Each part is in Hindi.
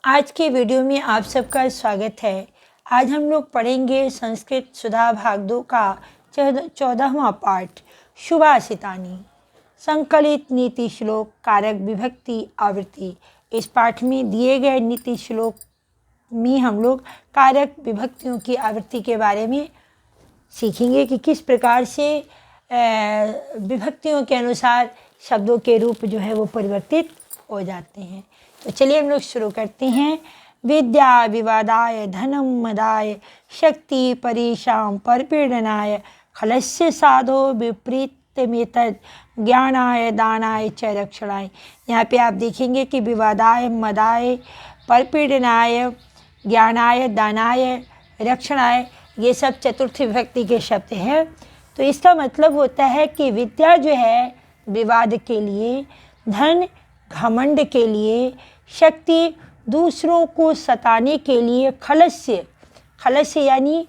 आज के वीडियो में आप सबका स्वागत है। आज हम लोग पढ़ेंगे संस्कृत सुधा भाग 2 का 14वां पाठ शुभासितानी, संकलित नीति श्लोक कारक विभक्ति आवृत्ति। इस पाठ में दिए गए नीति श्लोक में हम लोग कारक विभक्तियों की आवृत्ति के बारे में सीखेंगे कि किस प्रकार से विभक्तियों के अनुसार शब्दों के रूप जो है वो परिवर्तित हो जाते हैं। तो चलिए हम लोग शुरू करते हैं। विद्या विवादाय धनम मदाय शक्ति परेशान परपीडनाय खलस्य साधो विपरीतमेतद ज्ञानाय दानाय च रक्षणाय। यहाँ पे आप देखेंगे कि विवादाय मदाय परपीडनाय ज्ञानाय दानाय रक्षणाय ये सब चतुर्थ विभक्ति के शब्द हैं। तो इसका मतलब होता है कि विद्या जो है विवाद के लिए, धन घमंड के लिए, शक्ति दूसरों को सताने के लिए, खलस्य यानी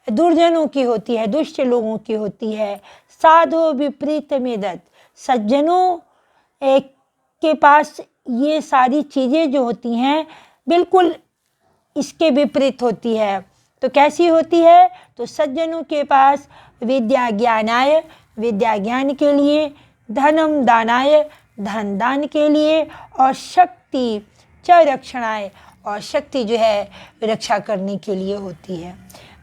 दुर्जनों की होती है, दुष्ट लोगों की होती है, साधो विपरीत मेदत सज्जनों के पास ये सारी चीज़ें जो होती हैं बिल्कुल इसके विपरीत होती है। तो कैसी होती है? तो सज्जनों के पास विद्या ज्ञानाय विद्या ज्ञान के लिए, धनम दानाय धन दान के लिए, और शक्ति च रक्षणाय और शक्ति जो है रक्षा करने के लिए होती है।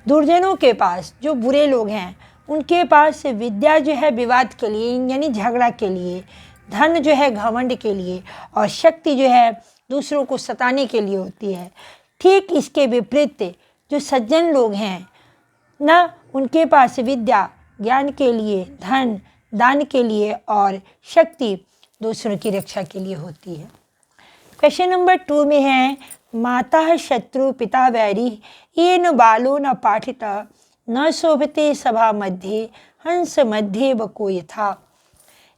दुर्जनों के पास जो बुरे लोग हैं उनके पास विद्या जो है विवाद के लिए यानी झगड़ा के लिए, धन जो है घमंड के लिए, और शक्ति जो है दूसरों को सताने के लिए होती है। ठीक इसके विपरीत जो सज्जन लोग हैं ना, उनके पास विद्या ज्ञान के लिए, धन दान के लिए और शक्ति दूसरों की रक्षा के लिए होती है। क्वेश्चन नंबर 2 में है माता शत्रु पिता वैरी येन बालो न पाठित न शोभते सभा मध्य हंस मध्य बको यथा।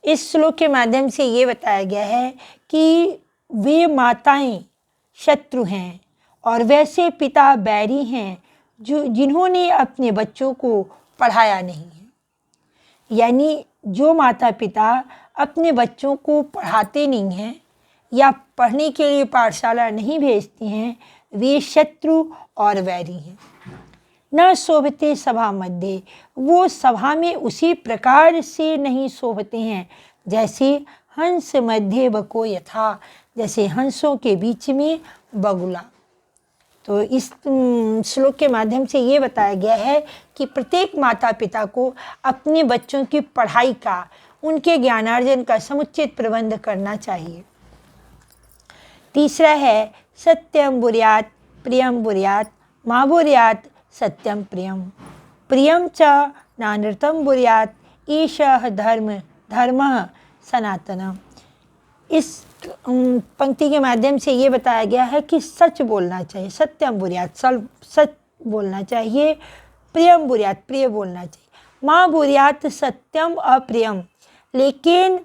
इस श्लोक के माध्यम से ये बताया गया है कि वे माताएं शत्रु हैं और वैसे पिता बैरी हैं जिन्होंने अपने बच्चों को पढ़ाया नहीं है। यानी जो माता पिता अपने बच्चों को पढ़ाते नहीं हैं या पढ़ने के लिए पाठशाला नहीं भेजते हैं, वे शत्रु और वैरी हैं। न शोभते सभा मध्य, वो सभा में उसी प्रकार से नहीं शोभते हैं जैसे हंस मध्य बको यथा, जैसे हंसों के बीच में बगुला। तो इस श्लोक के माध्यम से ये बताया गया है कि प्रत्येक माता पिता को अपने बच्चों की पढ़ाई का, उनके ज्ञानार्जन का समुचित प्रबंध करना चाहिए। तीसरा है सत्यम बुर्यात प्रियम बुर्यात माँ बुर्यात सत्यम प्रियम प्रियम च नानृतम बुर्यात ईशः धर्मः सनातनः। इस पंक्ति के माध्यम से ये बताया गया है कि सच बोलना चाहिए, सत्यम बुर्यात सच बोलना चाहिए, प्रियम बुर्यात प्रिय बोलना चाहिए, माँ बुर्यात सत्यम अप्रियम, लेकिन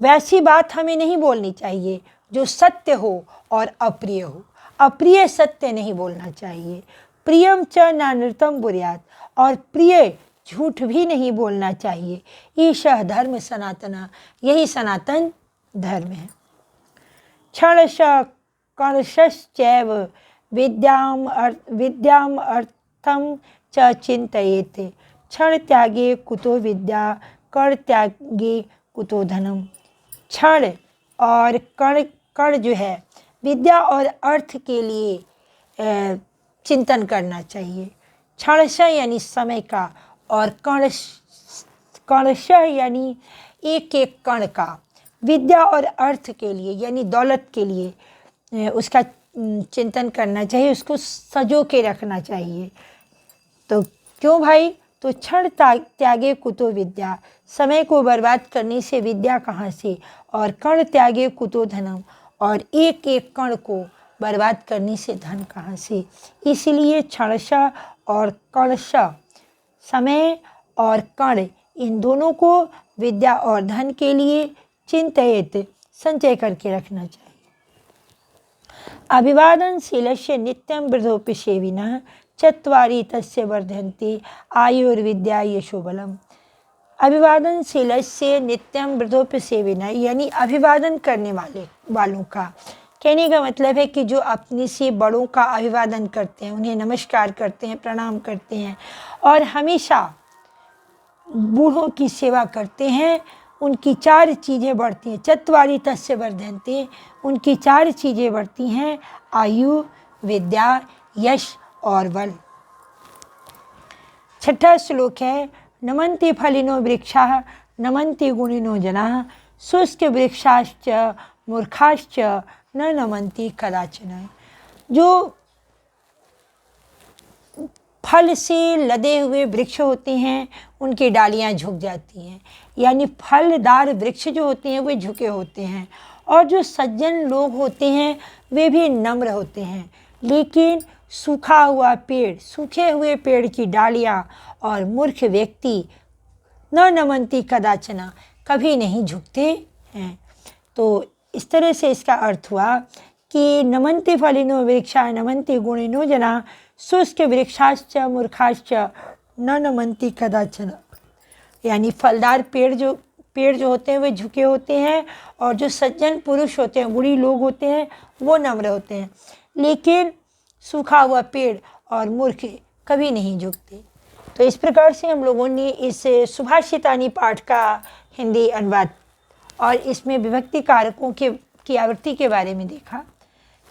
वैसी बात हमें नहीं बोलनी चाहिए जो सत्य हो और अप्रिय हो। अप्रिय सत्य नहीं बोलना चाहिए। प्रियम च नानृतम बुर्यात, और प्रिय झूठ भी नहीं बोलना चाहिए। ईशः धर्म सनातन, यही सनातन धर्म है। क्षणश कर्षश्चैव विद्याम अर्थम च चिंतयेत् क्षण त्यागे कुतो विद्या कर त्यागे कुतो धनम। क्षण और कण जो है विद्या और अर्थ के लिए चिंतन करना चाहिए। क्षणश यानी समय का, और कणश यानी एक एक कण का। विद्या और अर्थ के लिए यानी दौलत के लिए उसका चिंतन करना चाहिए, उसको सजो के रखना चाहिए। तो क्यों भाई? तो क्षण त्यागे कुतो विद्या, समय को बर्बाद करने से विद्या कहाँ से, और कण त्यागे कुतो धनम, और एक एक कण को बर्बाद करने से धन कहाँ से। इसलिए क्षणश और कणश, समय और कण, इन दोनों को विद्या और धन के लिए चिंतयेत् संचय करके रखना चाहिए। अभिवादनशीलस्य नित्यं वृद्धोऽपि सेविनः चत्वारि तस्य वर्धन्ते आयुर्विद्या यशोबलम। अभिवादनशीलस्य नित्यं वृद्धोऽपि सेविनः यानी अभिवादन करने वालों का कहने का मतलब है कि जो अपने से बड़ों का अभिवादन करते हैं, उन्हें नमस्कार करते हैं, प्रणाम करते हैं और हमेशा बूढ़ों की सेवा करते हैं, उनकी 4 चीज़ें बढ़ती हैं। चत्वारि तस्य वर्धन्ते, उनकी 4 चीज़ें बढ़ती हैं, आयु, विद्या, यश और बल। छठा श्लोक है, नमन्ति फलिनो वृक्षाः नमन्ति गुणिनो जनाः शुष्क वृक्षाश्च मूर्खाश्च न नमन्ति कदाचन। जो फल से लदे हुए वृक्ष होते हैं उनकी डालियां झुक जाती हैं, यानी फलदार वृक्ष जो होते हैं वे झुके होते हैं। और जो सज्जन लोग होते हैं वे भी नम्र होते हैं, लेकिन सूखा हुआ पेड़, सूखे हुए पेड़ की डालियां और मूर्ख व्यक्ति न नमन्ति कदाचना, कभी नहीं झुकते हैं। तो इस तरह से इसका अर्थ हुआ कि नमन्ति फलिनो वृक्षा नमन्ति गुणिनो जना शुष्क वृक्षाश्च मूर्खाश्च न नमन्ति कदाचन, यानी फलदार पेड़ जो होते हैं वे झुके होते हैं और जो सज्जन पुरुष होते हैं, गुणी लोग होते हैं, वो नम्र होते हैं, लेकिन सूखा हुआ पेड़ और मूर्ख कभी नहीं झुकते। तो इस प्रकार से हम लोगों ने इस सुभाषितानी पाठ का हिंदी अनुवाद और इसमें विभक्ति कारकों की आवृत्ति के बारे में देखा।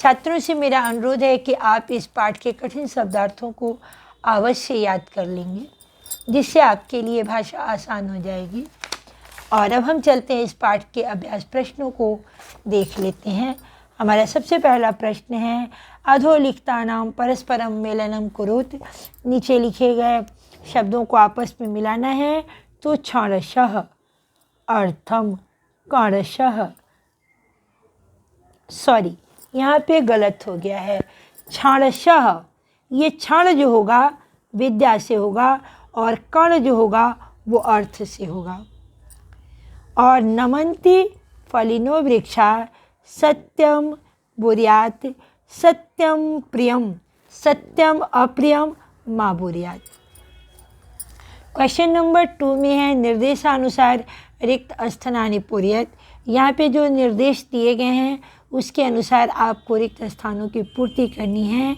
छात्रों से मेरा अनुरोध है कि आप इस पाठ के कठिन शब्दार्थों को अवश्य याद कर लेंगे, जिससे आपके लिए भाषा आसान हो जाएगी। और अब हम चलते हैं इस पाठ के अभ्यास प्रश्नों को देख लेते हैं। हमारा सबसे पहला प्रश्न है, अधोलिखितानां परस्परम मेलनम कुरुत। नीचे लिखे गए शब्दों को आपस में मिलाना है। तो क्षणशः, अर्थम, कणशः, सॉरी यहाँ पे गलत हो गया है, क्षणशः, ये क्षण जो होगा विद्या से होगा और कण जो होगा वो अर्थ से होगा। और नमन्ति फलिनो वृक्षा सत्यम बुर्यात, सत्यम प्रियम, सत्यम अप्रियम मा बुर्यात। क्वेश्चन नंबर 2 में है, निर्देशानुसार रिक्त स्थानानि पूर्यत। यहाँ पे जो निर्देश दिए गए हैं उसके अनुसार आपको रिक्त स्थानों की पूर्ति करनी है।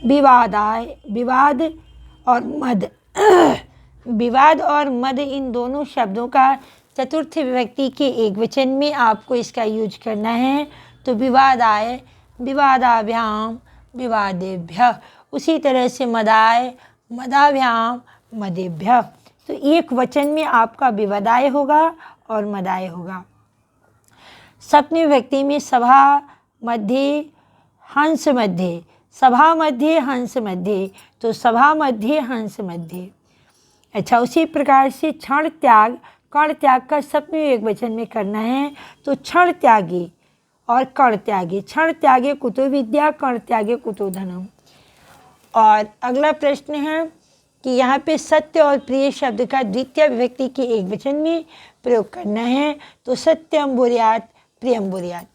विवादाय, विवाद और मद विवाद और मद, इन दोनों शब्दों का चतुर्थ विभक्ति के एकवचन में आपको इसका यूज करना है। तो विवादाय, विवादाभ्याम, विवादेभ्यः। उसी तरह से मदाय, मदाभ्याम, मदेभ्यः। तो एक वचन में आपका विवादाय होगा और मदाय होगा। सप्तमी विभक्ति में सभा मध्य, हंस मध्य, सभा मध्य, हंस मध्य, तो सभा मध्य, हंस मध्य। अच्छा, उसी प्रकार से क्षण त्याग, कण त्याग का सप्तमी एकवचन में करना है। तो क्षण त्यागी और कण त्यागी, क्षण त्यागे कुतो विद्या, कण त्यागे कुतो धनम। और अगला प्रश्न है कि यहाँ पे सत्य और प्रिय शब्द का द्वितीय विभक्ति के एकवचन में प्रयोग करना है। तो सत्यम बुर्यात, प्रियम बुर्यात।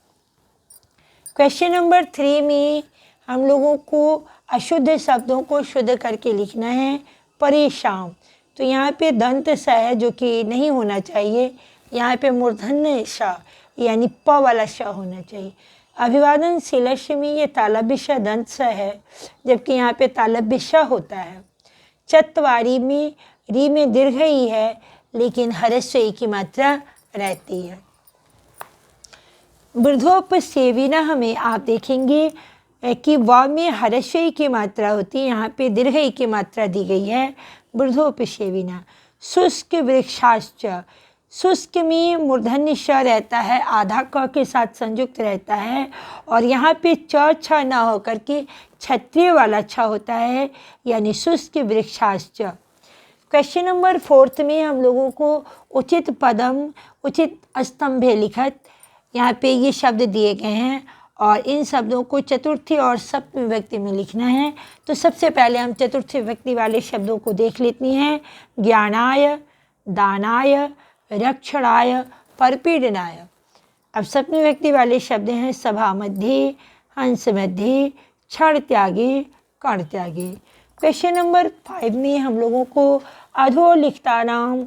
क्वेश्चन नंबर 3 में हम लोगों को अशुद्ध शब्दों को शुद्ध करके लिखना है। परेशान, तो यहाँ पे दंत स है जो कि नहीं होना चाहिए, यहाँ पे मूर्धन्य श यानी प वाला श होना चाहिए। अभिवादन शिलस्य में ये तालव्य श दंत स है, जबकि यहाँ पे तालव्य श होता है। चत्वारी में री में दीर्घ ही है, लेकिन हरस्व ई की मात्रा रहती है। वृद्धोपसेविनः में आप देखेंगे कि व में हरस्व ई की मात्रा होती है, यहाँ पे दीर्घ ई की मात्रा दी गई है। वृद्धोपसेविना। शुष्क वृक्षाश्च, शुष्क में मूर्धन्य श रहता है, आधा क के साथ संयुक्त रहता है, और यहाँ पे च छ न होकर के क्षत्रिय वाला छ होता है, यानी शुष्क वृक्षाश्च। क्वेश्चन नंबर 4 में हम लोगों को उचित पदम, उचित स्तंभे लिखत, यहाँ पे ये शब्द दिए गए हैं और इन शब्दों को चतुर्थी और सप्तमी विभक्ति में लिखना है। तो सबसे पहले हम चतुर्थी विभक्ति वाले शब्दों को देख लेते हैं। ज्ञानाय, दानाय, रक्षणाय, परपीडनाय। अब सप्तमी विभक्ति वाले शब्द हैं सभा मध्य, हंस मध्य, क्षण त्यागी, कण त्यागी। क्वेश्चन नंबर 5 में हम लोगों को अधोलिखितानां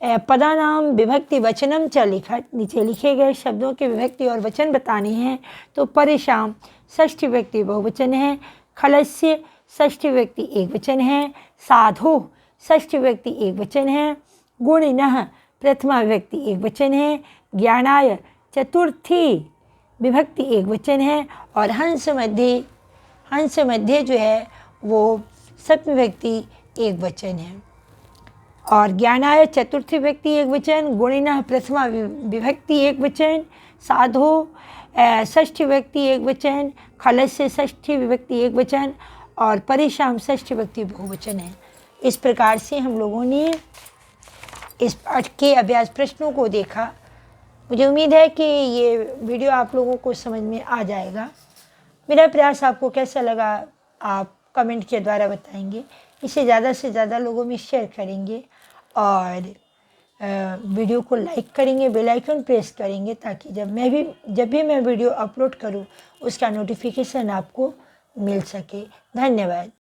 पदानाम विभक्ति वचनम च लिखत, नीचे लिखे गए शब्दों के विभक्ति और वचन बताने हैं। तो परेशान षष्ठी व्यक्ति बहुवचन है, खलस्य षष्ठी व्यक्ति एक वचन है, साधो षष्ठी व्यक्ति एक वचन है, गुणिनः प्रथमा व्यक्ति एक वचन है, ज्ञानाय चतुर्थी विभक्ति एक वचन है, और हंस मध्य जो है वो सप्तमी व्यक्ति एक वचन है। और ज्ञानाय चतुर्थी व्यक्ति एक वचन, गुणिनः प्रथमा विभक्ति एक वचन, साधो षष्ठी व्यक्ति एक वचन, खलस्य षष्ठी विभक्ति एक वचन, और परेशान षष्ठी व्यक्ति बहुवचन है। इस प्रकार से हम लोगों ने इस पाठ के अभ्यास प्रश्नों को देखा। मुझे उम्मीद है कि ये वीडियो आप लोगों को समझ में आ जाएगा। मेरा प्रयास आपको कैसा लगा आप कमेंट के द्वारा बताएंगे। इसे ज़्यादा से ज़्यादा लोगों में शेयर करेंगे और वीडियो को लाइक करेंगे, बेल आइकन प्रेस करेंगे, ताकि जब भी मैं वीडियो अपलोड करूं उसका नोटिफिकेशन आपको मिल सके। धन्यवाद।